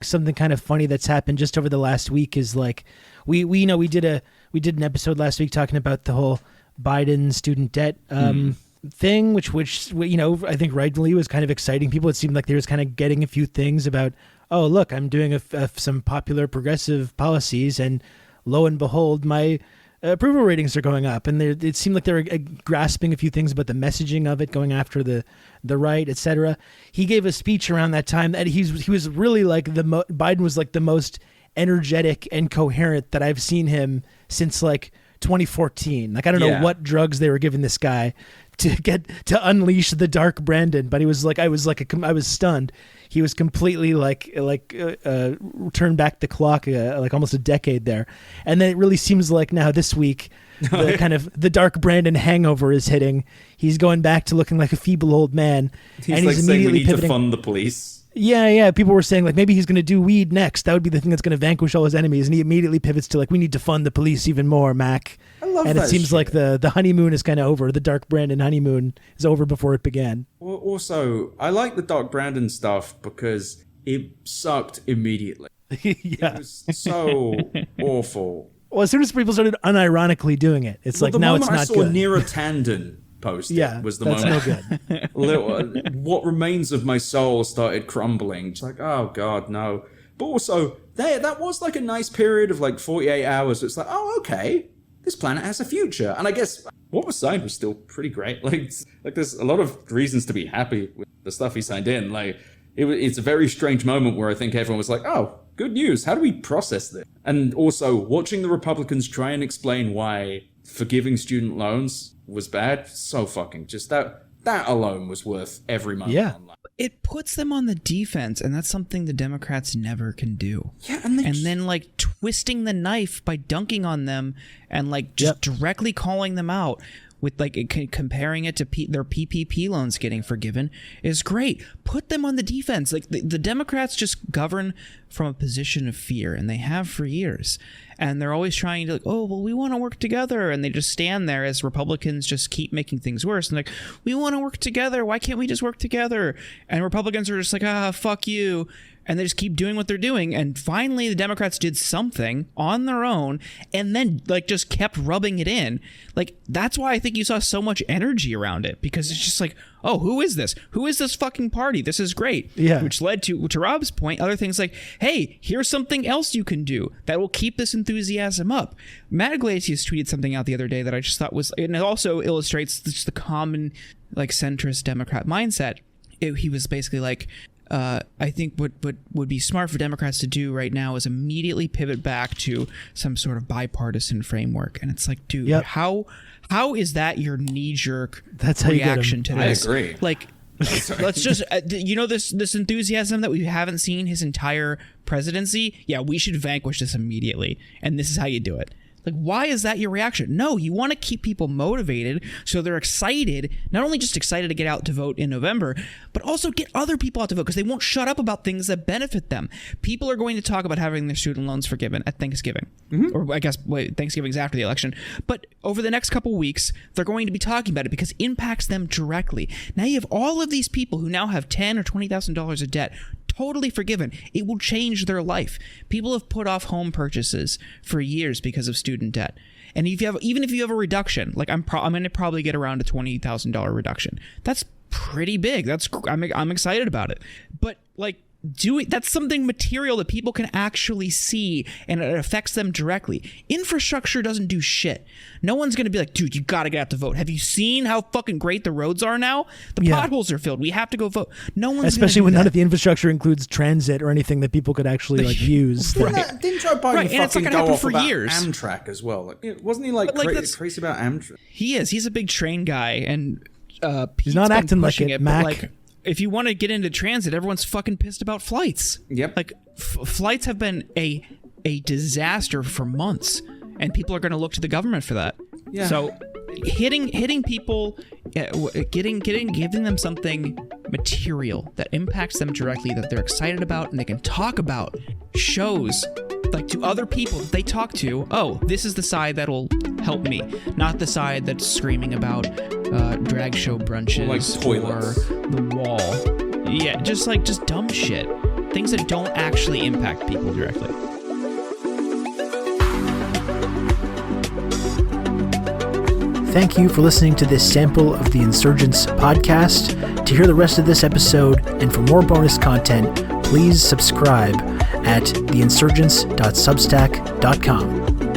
Something kind of funny that's happened just over the last week is like we did an episode last week talking about the whole Biden student debt thing, which I think rightly was kind of exciting people. It seemed like they was kind of getting a few things about, oh look, I'm doing some popular progressive policies, and lo and behold, my approval ratings are going up, and it seemed like they were grasping a few things about the messaging of it, going after the right, etc. He gave a speech around that time that he was really like Biden was like the most energetic and coherent that I've seen him since like 2014. Like I don't know what drugs they were giving this guy to unleash the dark Brandon, but he was like I was stunned. He was completely turned back the clock like almost a decade there. And then it really seems like now this week the kind of the dark Brandon hangover is hitting. He's going back to looking like a feeble old man. He's like saying we need to fund the police. Yeah. People were saying like maybe he's going to do weed next. That would be the thing that's going to vanquish all his enemies. And he immediately pivots to like, we need to fund the police even more, Mac. I love that. And it seems shit. like the honeymoon is kind of over. The dark Brandon honeymoon is over before it began. Well, also, I like the dark Brandon stuff because it sucked immediately. Yeah. It was so awful. Well, as soon as people started unironically doing it, it's like now it's not good. The moment I saw Neera Tanden post was the moment. That's no good. What remains of my soul started crumbling. It's like, oh god, no. But also, that was like a nice period of like 48 hours. It's like, oh, okay, this planet has a future. And I guess what was signed was still pretty great. Like there's a lot of reasons to be happy with the stuff he signed in. Like it's a very strange moment where I think everyone was like, oh, good news. How do we process this? And also watching the Republicans try and explain why forgiving student loans was bad. So fucking just that alone was worth every moment. Yeah. Online. It puts them on the defense, and that's something the Democrats never can do. Yeah, and then like twisting the knife by dunking on them and like just directly calling them out with like comparing it to their PPP loans getting forgiven is great. Put them on the defense. Like the Democrats just govern from a position of fear, and they have for years. And they're always trying to like, oh, well, we want to work together. And they just stand there as Republicans just keep making things worse. And like, we want to work together. Why can't we just work together? And Republicans are just like, fuck you. And they just keep doing what they're doing. And finally, the Democrats did something on their own and then like just kept rubbing it in. Like, that's why I think you saw so much energy around it, because it's just like, oh, who is this? Who is this fucking party? This is great. Yeah. Which led to Rob's point, other things like, hey, here's something else you can do that will keep this enthusiasm up. Matt Iglesias tweeted something out the other day that I just thought was, and it also illustrates just the common like centrist Democrat mindset. He was basically like, I think what would be smart for Democrats to do right now is immediately pivot back to some sort of bipartisan framework. And it's like, dude, how is that your knee-jerk reaction to this? I agree. Like, let's just, this enthusiasm that we haven't seen his entire presidency. Yeah, we should vanquish this immediately. And this is how you do it. Like, why is that your reaction? No, you want to keep people motivated so they're excited, not only just excited to get out to vote in November, but also get other people out to vote because they won't shut up about things that benefit them. People are going to talk about having their student loans forgiven at Thanksgiving. Mm-hmm. Or I guess Thanksgiving's after the election. But over the next couple weeks, they're going to be talking about it because it impacts them directly. Now you have all of these people who now have $10,000 or $20,000 of debt totally forgiven. It will change their life. People have put off home purchases for years because of student debt. And even if you have a reduction, like I'm going to probably get around a $20,000 reduction. That's pretty big. I'm excited about it. But like, that's something material that people can actually see, and it affects them directly. Infrastructure doesn't do shit. No one's going to be like, dude, you got to get out to vote. Have you seen how fucking great the roads are now? The potholes are filled. We have to go vote. No one's especially when none of the infrastructure includes transit or anything that people could actually like use. Didn't Joe Biden fucking go off for about years. Amtrak as well? Like, wasn't he like crazy about Amtrak? He is. He's a big train guy, and he's not acting like it, Mac. But like, if you want to get into transit, everyone's fucking pissed about flights. Yep. Like flights have been a disaster for months, and people are going to look to the government for that. Yeah. So hitting people, giving them something material that impacts them directly, that they're excited about and they can talk about, shows like to other people that they talk to, oh, this is the side that'll help me, not the side that's screaming about drag show brunches like or the wall. Yeah, just dumb shit. things that don't actually impact people directly. Thank you for listening to this sample of the Insurgents podcast. To hear the rest of this episode and for more bonus content, please subscribe at theinsurgents.substack.com.